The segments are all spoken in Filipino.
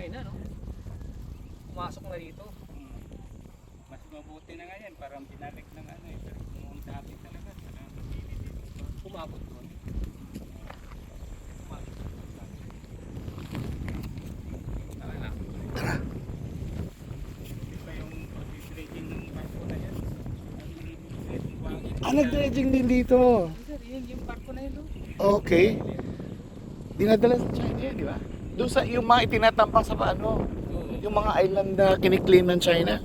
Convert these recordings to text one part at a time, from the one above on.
China, no? Pumasok na dito. Mas mabuti na nga yan, parang binalik ng ano eh. Pero kung dati talaga, talagang mabili dito. Umabot doon. Umabot. Tara na. Tara. Hindi pa yung pag-dredging ng barko na yan. Ang buhangin. Nag-dredging din dito. Sir, yun yung barko na yun. Okay. Dinadala sa China yan, di ba? Doon sa yung mga itinatampang sa ano, yung mga island na kiniklaim ng China.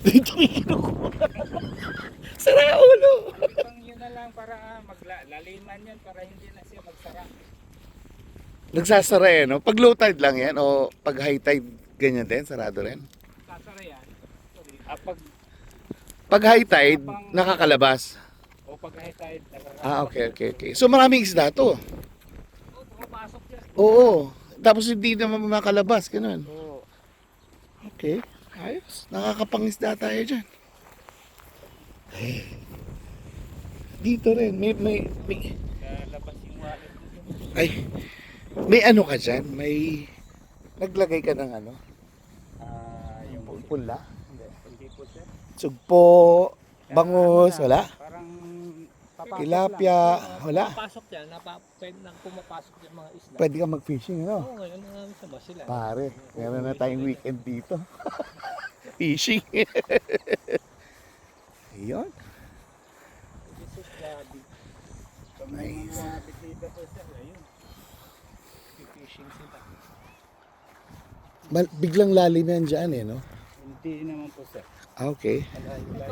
Dito kinukuha. Sara ulo. Pang yun na lang para maglaliman yan para hindi na siya magsara. Nagsasara no? Pag low tide lang yan o pag high tide ganyan din, sarado rin. Sasara yan. Pag high tide, nakakalabas. O pag high tide, Okay. So maraming isda to. Pumapasok yan. Oo. Tapos hindi naman makalabas, ganun. Oo. Okay. Ayos. Nakakapangisda tayo dyan. Dito rin. May Labas yung wallet mo. ay, may ano ka dyan? May naglagay ka ng ano? Yung Pula? hindi po sir. Sugpo, bangus, wala? Parang Tilapia, wala? Pumapasok yan. Pwede nang pumapasok yung mga isla. Pwede ka mag-fishing, no? Oo, ngayon namin sa Basilan. Pare, meron na tayong weekend dito. Fishing. Ayun. This is grabe. Nice. Grabe dito po sir. Ayun. Fishing sila. Biglang lalim yan dyan eh, no? Hindi naman po sir. Okay. Malayo